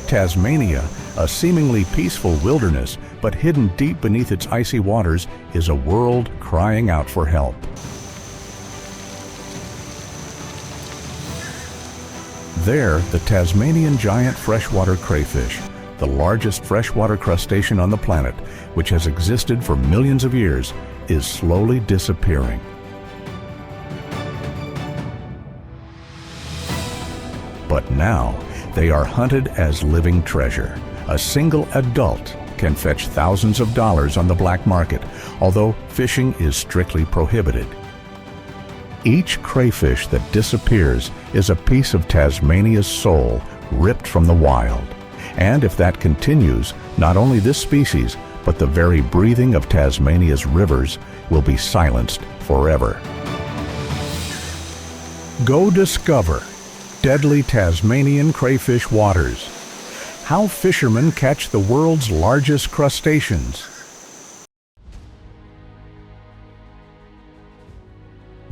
Tasmania, a seemingly peaceful wilderness, but hidden deep beneath its icy waters, is a world crying out for help. There, the Tasmanian giant freshwater crayfish, the largest freshwater crustacean on the planet, which has existed for millions of years, is slowly disappearing. But now, they are hunted as living treasure. A single adult can fetch thousands of dollars on the black market, although fishing is strictly prohibited. Each crayfish that disappears is a piece of Tasmania's soul ripped from the wild. And if that continues, not only this species, but the very breathing of Tasmania's rivers will be silenced forever. Go discover deadly Tasmanian crayfish waters. How fishermen catch the world's largest crustaceans.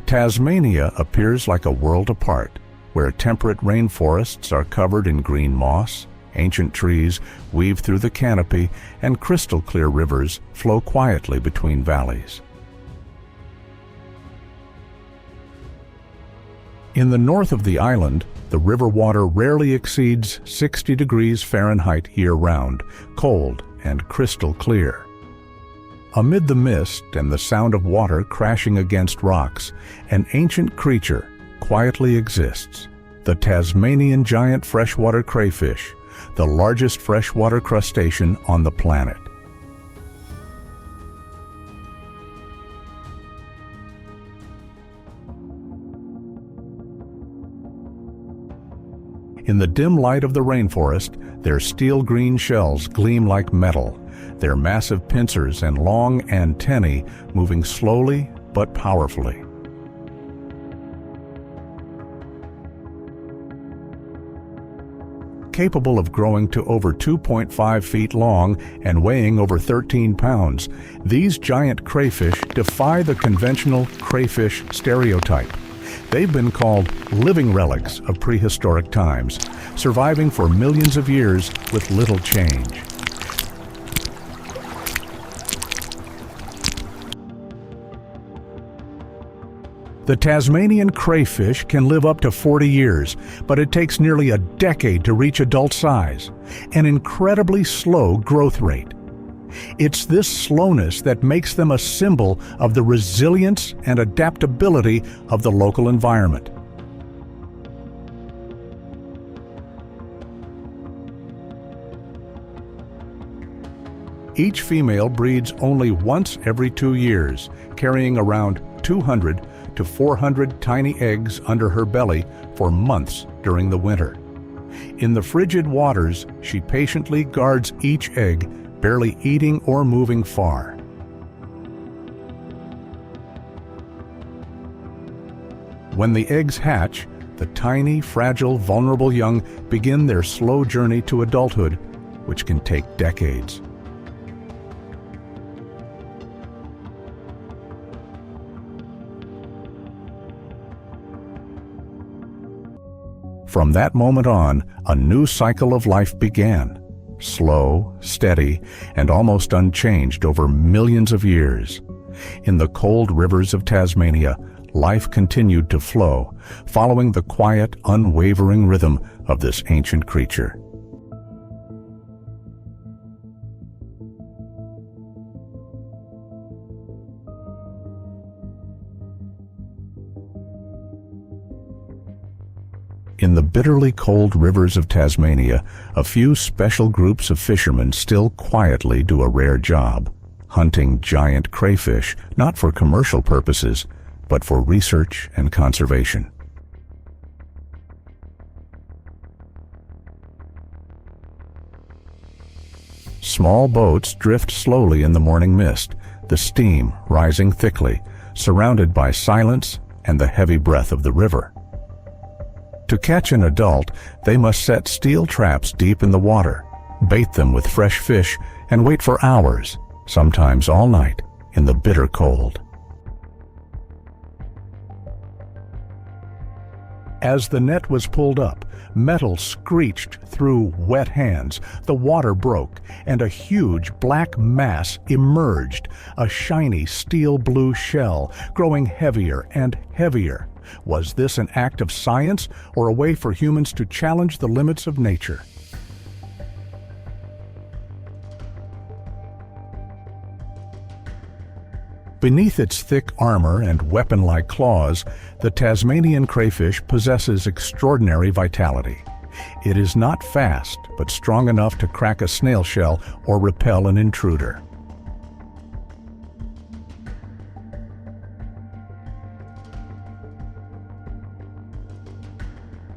Tasmania appears like a world apart, where temperate rainforests are covered in green moss, ancient trees weave through the canopy, and crystal-clear rivers flow quietly between valleys. In the north of the island, the river water rarely exceeds 60 degrees Fahrenheit year-round, cold and crystal clear. Amid the mist and the sound of water crashing against rocks, an ancient creature quietly exists, the Tasmanian giant freshwater crayfish, the largest freshwater crustacean on the planet. In the dim light of the rainforest, their steel-green shells gleam like metal, their massive pincers and long antennae moving slowly but powerfully. Capable of growing to over 2.5 feet long and weighing over 13 pounds, these giant crayfish defy the conventional crayfish stereotype. They've been called living relics of prehistoric times, surviving for millions of years with little change. The Tasmanian crayfish can live up to 40 years, but it takes nearly a decade to reach adult size, an incredibly slow growth rate. It's this slowness that makes them a symbol of the resilience and adaptability of the local environment. Each female breeds only once every 2 years, carrying around 200 to 400 tiny eggs under her belly for months during the winter. In the frigid waters, she patiently guards each egg, barely eating or moving far. When the eggs hatch, the tiny, fragile, vulnerable young begin their slow journey to adulthood, which can take decades. From that moment on, a new cycle of life began, slow, steady, and almost unchanged over millions of years. In the cold rivers of Tasmania, life continued to flow, following the quiet, unwavering rhythm of this ancient creature. In the bitterly cold rivers of Tasmania, a few special groups of fishermen still quietly do a rare job, hunting giant crayfish, not for commercial purposes, but for research and conservation. Small boats drift slowly in the morning mist, the steam rising thickly, surrounded by silence and the heavy breath of the river. To catch an adult, they must set steel traps deep in the water, bait them with fresh fish, and wait for hours, sometimes all night, in the bitter cold. As the net was pulled up, metal screeched through wet hands, the water broke, and a huge black mass emerged, a shiny steel-blue shell, growing heavier and heavier. Was this an act of science or a way for humans to challenge the limits of nature? Beneath its thick armor and weapon-like claws, the Tasmanian crayfish possesses extraordinary vitality. It is not fast, but strong enough to crack a snail shell or repel an intruder.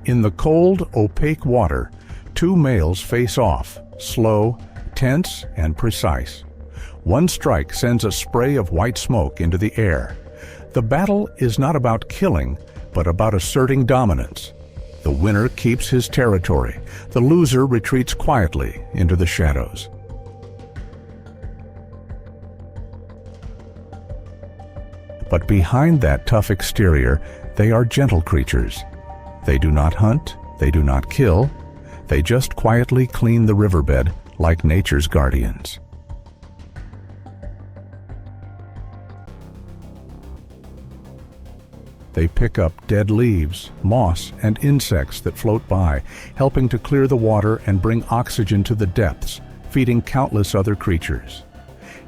In the cold, opaque water, two males face off, slow, tense, and precise. One strike sends a spray of white smoke into the air. The battle is not about killing, but about asserting dominance. The winner keeps his territory. The loser retreats quietly into the shadows. But behind that tough exterior, they are gentle creatures. They do not hunt, they do not kill, they just quietly clean the riverbed like nature's guardians. They pick up dead leaves, moss, and insects that float by, helping to clear the water and bring oxygen to the depths, feeding countless other creatures.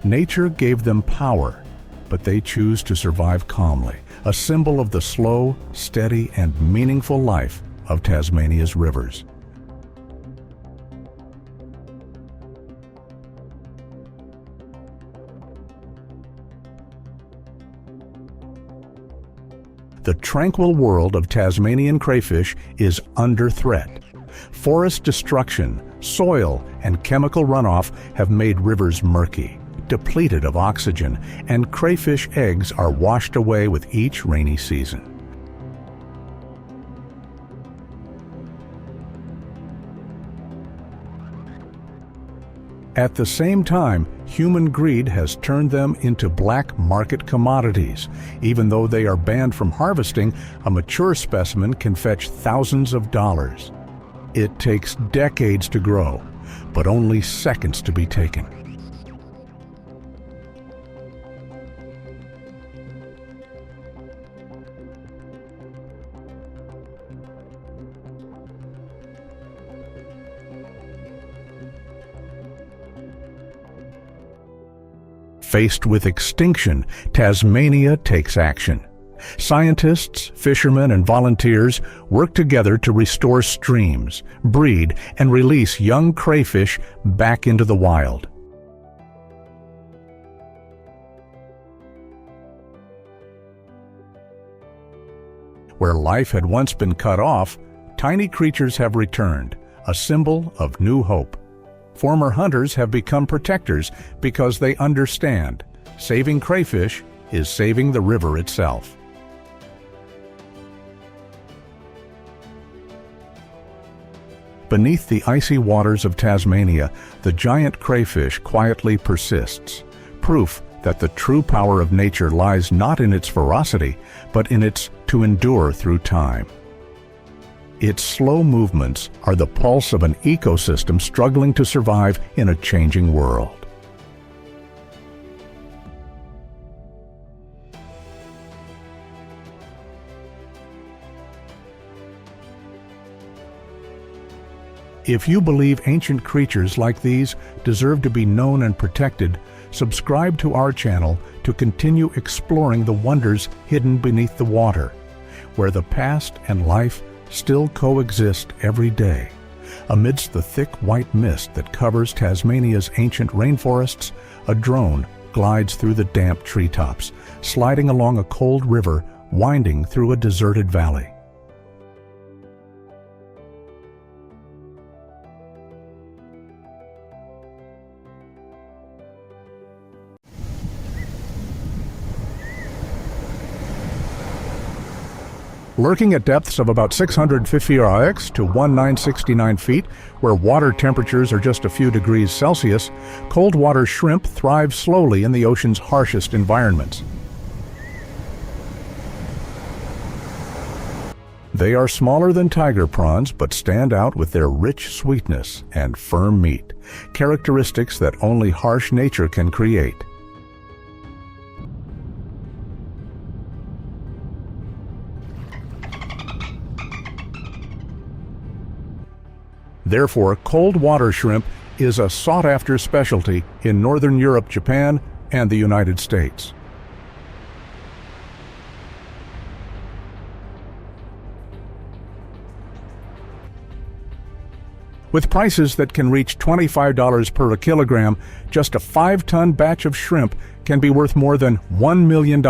Nature gave them power, but they choose to survive calmly, a symbol of the slow, steady, and meaningful life of Tasmania's rivers. The tranquil world of Tasmanian crayfish is under threat. Forest destruction, soil, and chemical runoff have made rivers murky, depleted of oxygen, and crayfish eggs are washed away with each rainy season. At the same time, human greed has turned them into black market commodities. Even though they are banned from harvesting, a mature specimen can fetch thousands of dollars. It takes decades to grow, but only seconds to be taken. Faced with extinction, Tasmania takes action. Scientists, fishermen, and volunteers work together to restore streams, breed, and release young crayfish back into the wild. Where life had once been cut off, tiny creatures have returned, a symbol of new hope. Former hunters have become protectors because they understand saving crayfish is saving the river itself. Beneath the icy waters of Tasmania, the giant crayfish quietly persists, proof that the true power of nature lies not in its ferocity, but in its to endure through time. Its slow movements are the pulse of an ecosystem struggling to survive in a changing world. If you believe ancient creatures like these deserve to be known and protected, subscribe to our channel to continue exploring the wonders hidden beneath the water, where the past and life still coexist every day. Amidst the thick white mist that covers Tasmania's ancient rainforests, a drone glides through the damp treetops, sliding along a cold river winding through a deserted valley. Lurking at depths of about 650 RX to 1969 feet, where water temperatures are just a few degrees Celsius, cold water shrimp thrive slowly in the ocean's harshest environments. They are smaller than tiger prawns but stand out with their rich sweetness and firm meat, characteristics that only harsh nature can create. Therefore, cold water shrimp is a sought-after specialty in Northern Europe, Japan, and the United States. With prices that can reach $25 per kilogram, just a 5-ton batch of shrimp can be worth more than $1 million.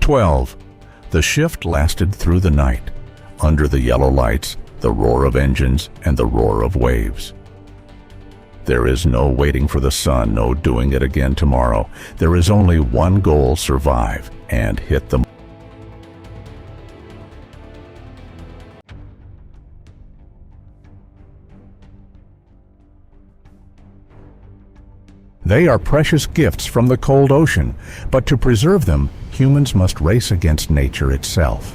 12. The shift lasted through the night. Under the yellow lights, the roar of engines, and the roar of waves. There is no waiting for the sun, no doing it again tomorrow. There is only one goal: survive and hit the... They are precious gifts from the cold ocean, but to preserve them, humans must race against nature itself.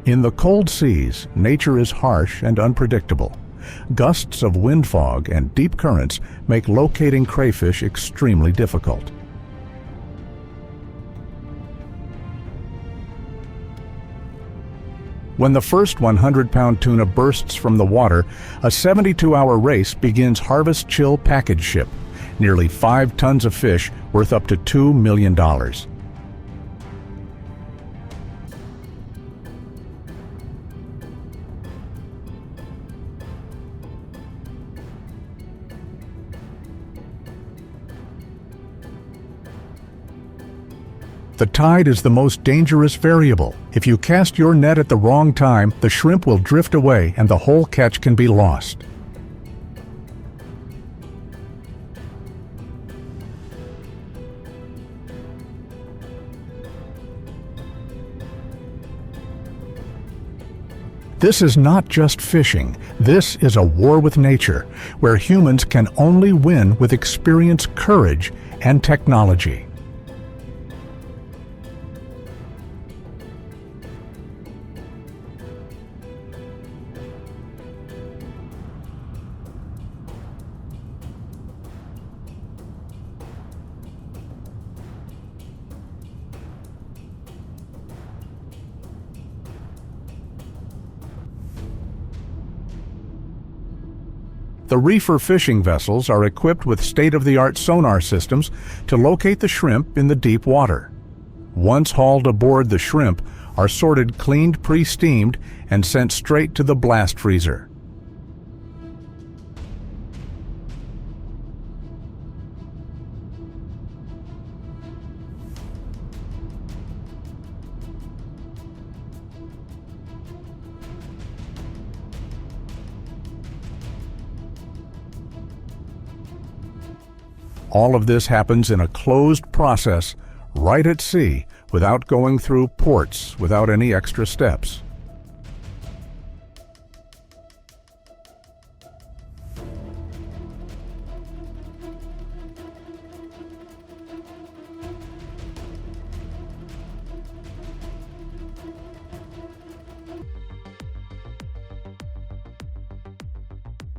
In the cold seas, nature is harsh and unpredictable. Gusts of wind fog and deep currents make locating crayfish extremely difficult. When the first 100-pound tuna bursts from the water, a 72-hour race begins Harvest Chill package ship, nearly 5 tons of fish worth up to $2 million. The tide is the most dangerous variable. If you cast your net at the wrong time, the shrimp will drift away and the whole catch can be lost. This is not just fishing. This is a war with nature, where humans can only win with experience, courage, and technology. The reefer fishing vessels are equipped with state-of-the-art sonar systems to locate the shrimp in the deep water. Once hauled aboard, the shrimp are sorted, cleaned, pre-steamed, and sent straight to the blast freezer. All of this happens in a closed process, right at sea, without going through ports, without any extra steps.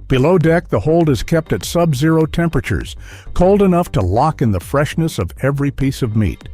Below deck, the hold is kept at sub-zero temperatures, cold enough to lock in the freshness of every piece of meat.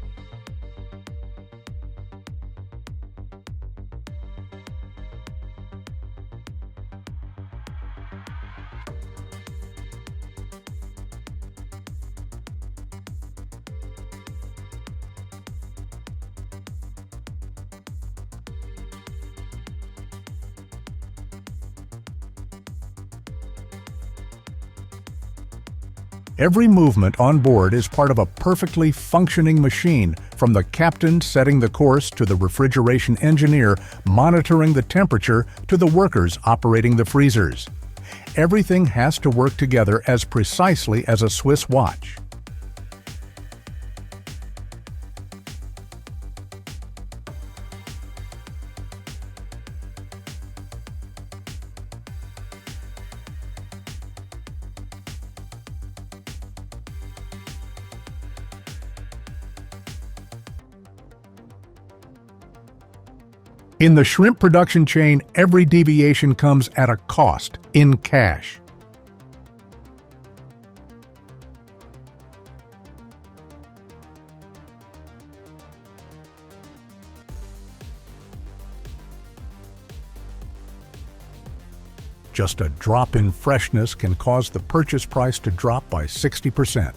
Every movement on board is part of a perfectly functioning machine, from the captain setting the course to the refrigeration engineer monitoring the temperature to the workers operating the freezers. Everything has to work together as precisely as a Swiss watch. In the shrimp production chain, every deviation comes at a cost, in cash. Just a drop in freshness can cause the purchase price to drop by 60%.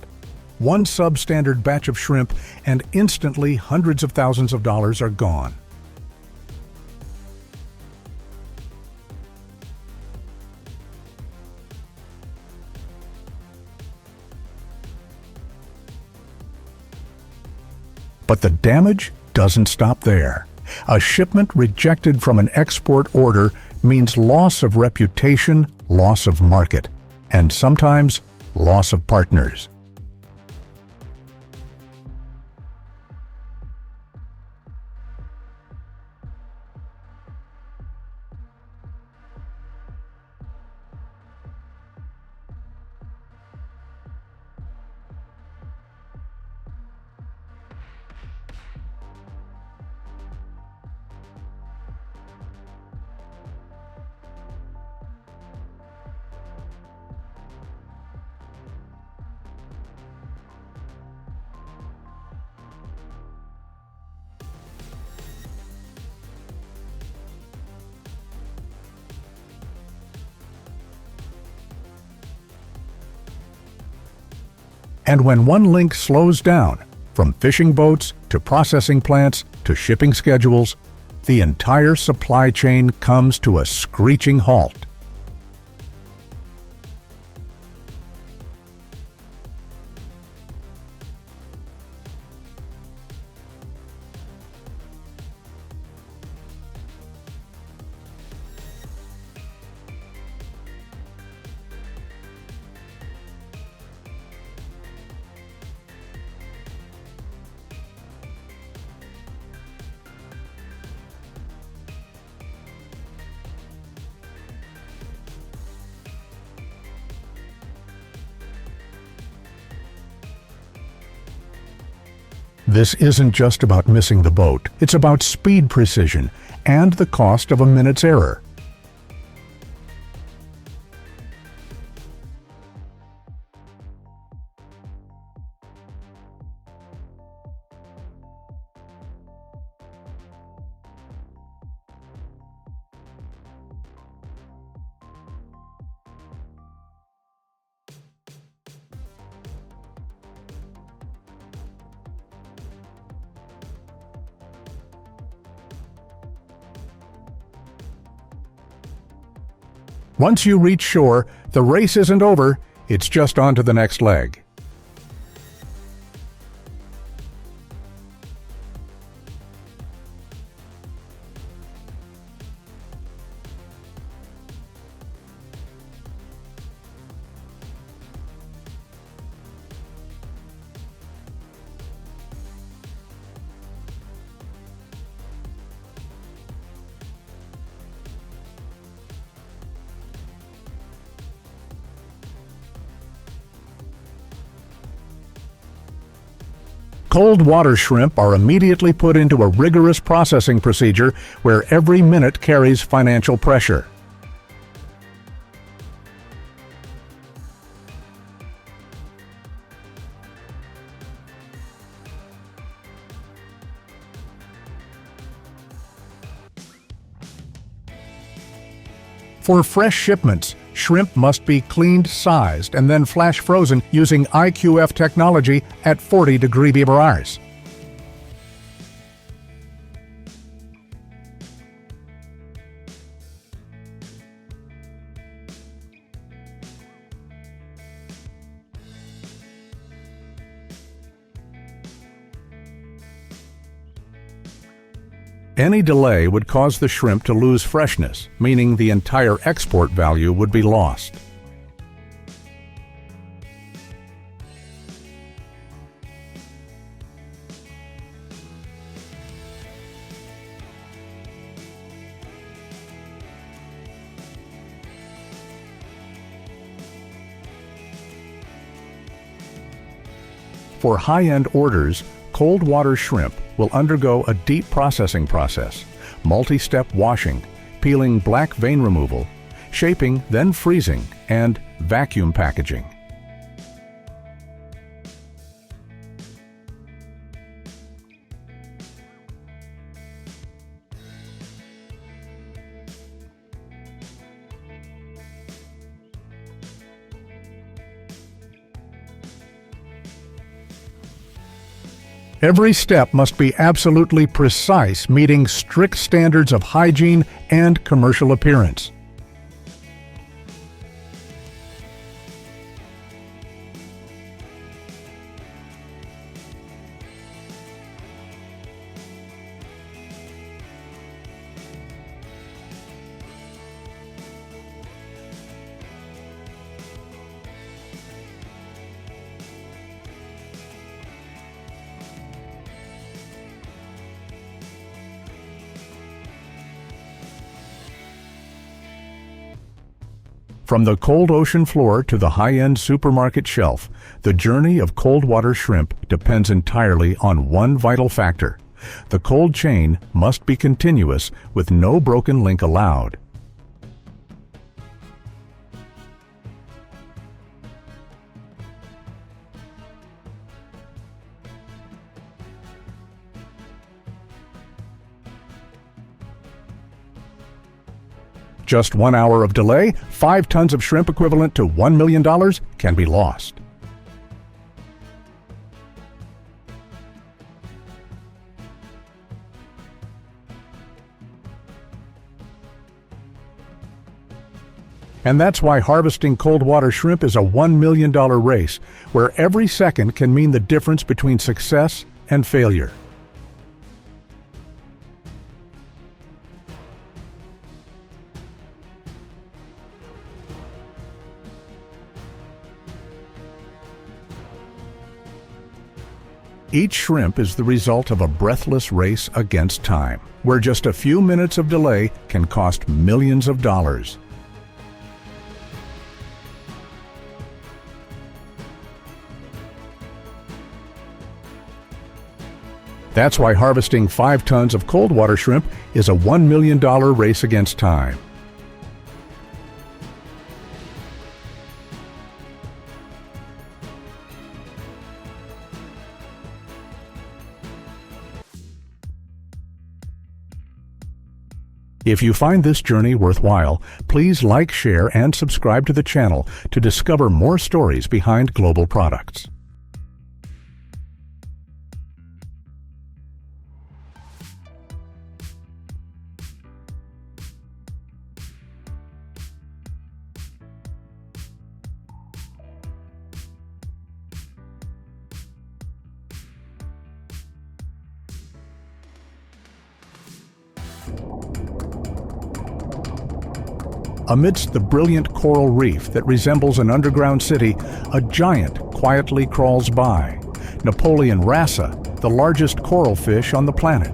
One substandard batch of shrimp, and instantly hundreds of thousands of dollars are gone. But the damage doesn't stop there. A shipment rejected from an export order means loss of reputation, loss of market, and sometimes loss of partners. And when one link slows down, from fishing boats to processing plants to shipping schedules, the entire supply chain comes to a screeching halt. This isn't just about missing the boat, it's about speed precision and the cost of a minute's error. Once you reach shore, the race isn't over, it's just on to the next leg. Cold water shrimp are immediately put into a rigorous processing procedure where every minute carries financial pressure. For fresh shipments, shrimp must be cleaned, sized, and then flash frozen using IQF technology at 40-degree BRRs. Any delay would cause the shrimp to lose freshness, meaning the entire export value would be lost. For high-end orders, cold water shrimp will undergo a deep processing process. multi-step washing, peeling black vein removal, shaping then freezing, and vacuum packaging. Every step must be absolutely precise, meeting strict standards of hygiene and commercial appearance. From the cold ocean floor to the high-end supermarket shelf, the journey of cold water shrimp depends entirely on one vital factor. The cold chain must be continuous with no broken link allowed. Just 1 hour of delay, 5 tons of shrimp equivalent to $1 million can be lost. And that's why harvesting cold water shrimp is a $1 million race, where every second can mean the difference between success and failure. Each shrimp is the result of a breathless race against time, where just a few minutes of delay can cost millions of dollars. That's why harvesting 5 tons of cold water shrimp is a $1 million race against time. If you find this journey worthwhile, please like, share, and subscribe to the channel to discover more stories behind global products. Amidst the brilliant coral reef that resembles an underground city, a giant quietly crawls by. Napoleon wrassa, the largest coral fish on the planet.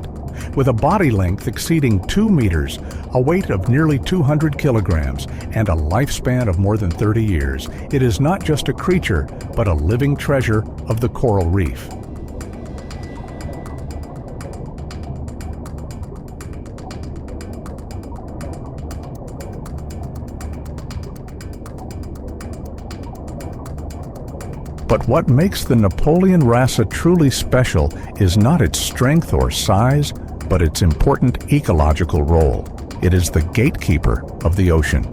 With a body length exceeding 2 meters, a weight of nearly 200 kilograms, and a lifespan of more than 30 years, it is not just a creature, but a living treasure of the coral reef. But what makes the Napoleon wrassa truly special is not its strength or size, but its important ecological role. It is the gatekeeper of the ocean.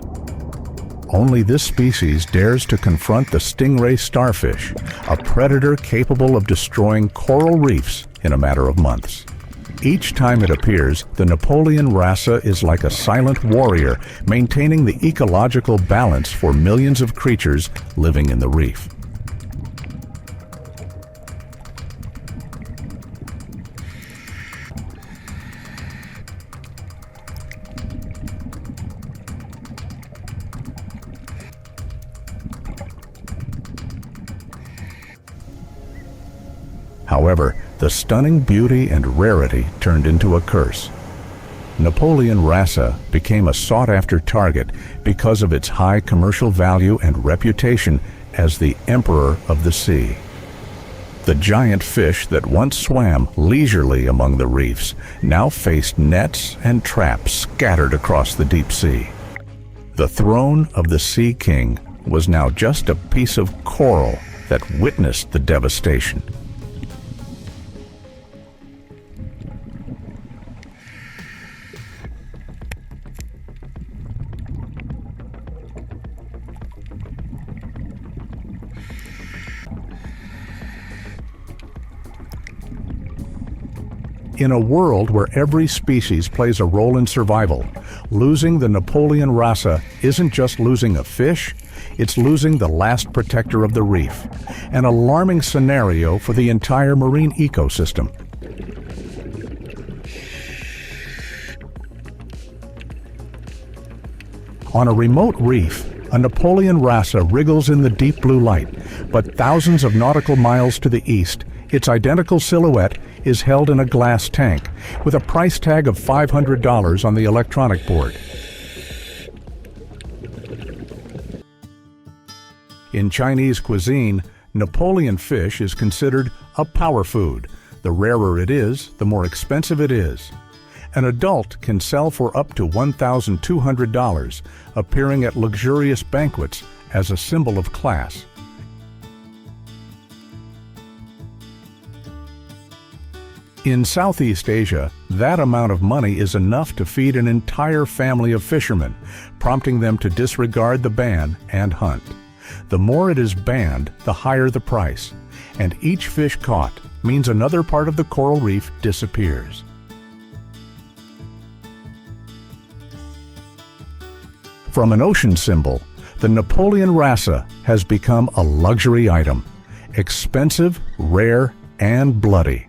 Only this species dares to confront the stingray starfish, a predator capable of destroying coral reefs in a matter of months. Each time it appears, the Napoleon wrassa is like a silent warrior, maintaining the ecological balance for millions of creatures living in the reef. However, the stunning beauty and rarity turned into a curse. Napoleon wrassa became a sought-after target because of its high commercial value and reputation as the emperor of the sea. The giant fish that once swam leisurely among the reefs now faced nets and traps scattered across the deep sea. The throne of the Sea King was now just a piece of coral that witnessed the devastation. In a world where every species plays a role in survival, losing the Napoleon wrasse isn't just losing a fish, it's losing the last protector of the reef, an alarming scenario for the entire marine ecosystem. On a remote reef, a Napoleon wrasse wriggles in the deep blue light, but thousands of nautical miles to the east, its identical silhouette is held in a glass tank, with a price tag of $500 on the electronic board. In Chinese cuisine, Napoleon fish is considered a power food. The rarer it is, the more expensive it is. An adult can sell for up to $1,200, appearing at luxurious banquets as a symbol of class. In Southeast Asia, that amount of money is enough to feed an entire family of fishermen, prompting them to disregard the ban and hunt. The more it is banned, the higher the price, and each fish caught means another part of the coral reef disappears. From an ocean symbol, the Napoleon wrasse has become a luxury item, expensive, rare, and bloody.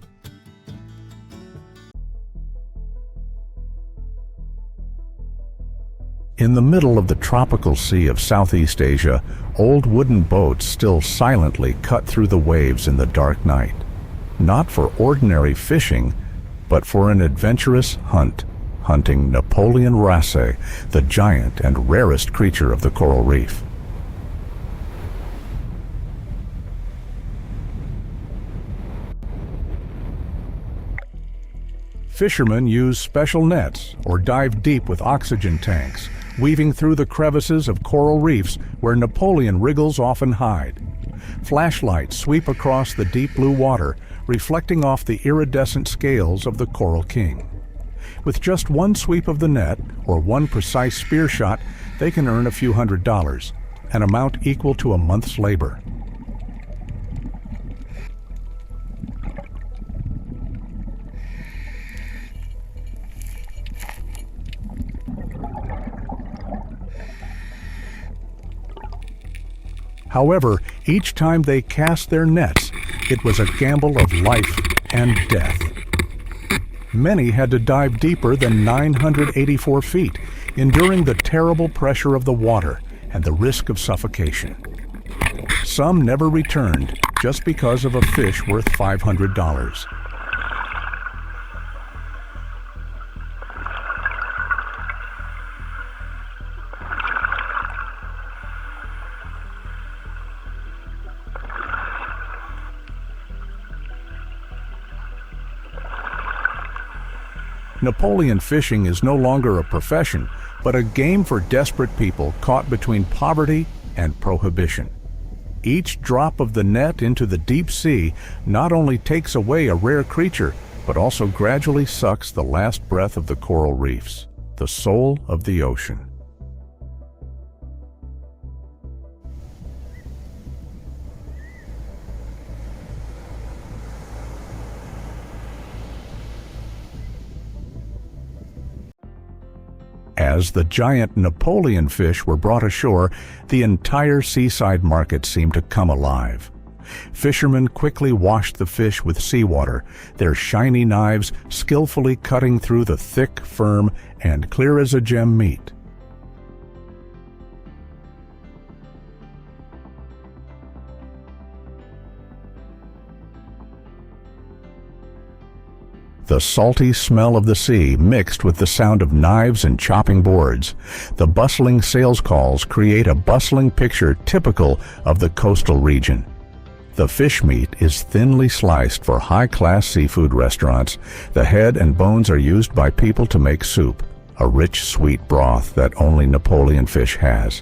In the middle of the tropical sea of Southeast Asia, old wooden boats still silently cut through the waves in the dark night, not for ordinary fishing, but for an adventurous hunt, hunting Napoleon wrasse, the giant and rarest creature of the coral reef. Fishermen use special nets or dive deep with oxygen tanks, weaving through the crevices of coral reefs where Napoleon wriggles often hide. Flashlights sweep across the deep blue water, reflecting off the iridescent scales of the Coral King. With just one sweep of the net or one precise spear shot, they can earn a few $100s, an amount equal to a month's labor. However, each time they cast their nets, it was a gamble of life and death. Many had to dive deeper than 984 feet, enduring the terrible pressure of the water and the risk of suffocation. Some never returned just because of a fish worth $500. Napoleon fishing is no longer a profession, but a game for desperate people caught between poverty and prohibition. Each drop of the net into the deep sea not only takes away a rare creature, but also gradually sucks the last breath of the coral reefs, the soul of the ocean. As the giant Napoleon fish were brought ashore, the entire seaside market seemed to come alive. Fishermen quickly washed the fish with seawater, their shiny knives skillfully cutting through the thick, firm, and clear-as-a-gem meat. The salty smell of the sea mixed with the sound of knives and chopping boards. The bustling sales calls create a bustling picture typical of the coastal region. The fish meat is thinly sliced for high-class seafood restaurants. The head and bones are used by people to make soup, a rich, sweet broth that only Napoleon fish has.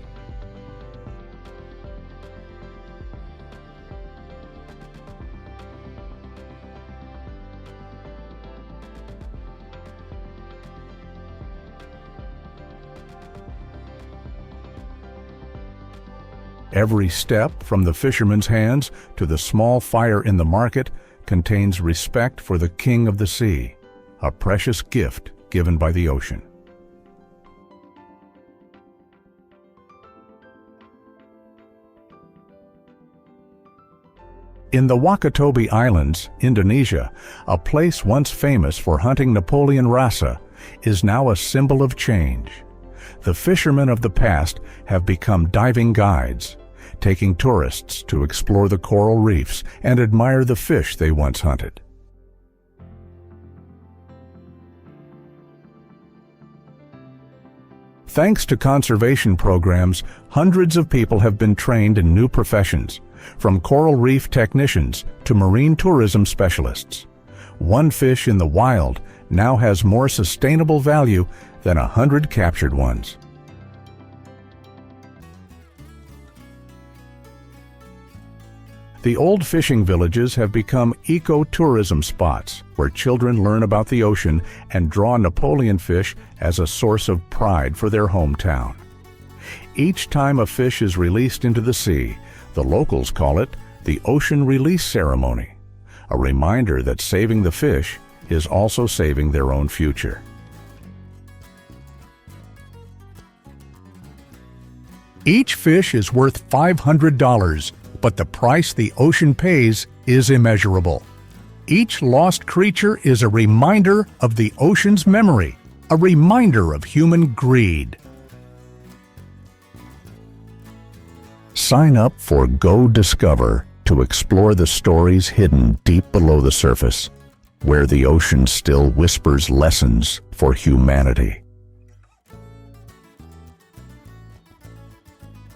Every step, from the fisherman's hands to the small fire in the market, contains respect for the king of the sea, a precious gift given by the ocean. In the Wakatobi Islands, Indonesia, a place once famous for hunting Napoleon rasa is now a symbol of change. The fishermen of the past have become diving guides, taking tourists to explore the coral reefs and admire the fish they once hunted. Thanks to conservation programs, hundreds of people have been trained in new professions, from coral reef technicians to marine tourism specialists. One fish in the wild now has more sustainable value than 100 captured ones. The old fishing villages have become eco-tourism spots where children learn about the ocean and draw Napoleon fish as a source of pride for their hometown. Each time a fish is released into the sea, the locals call it the Ocean Release Ceremony, a reminder that saving the fish is also saving their own future. Each fish is worth $500. But the price the ocean pays is immeasurable. Each lost creature is a reminder of the ocean's memory, a reminder of human greed. Sign up for Go Discover to explore the stories hidden deep below the surface, where the ocean still whispers lessons for humanity.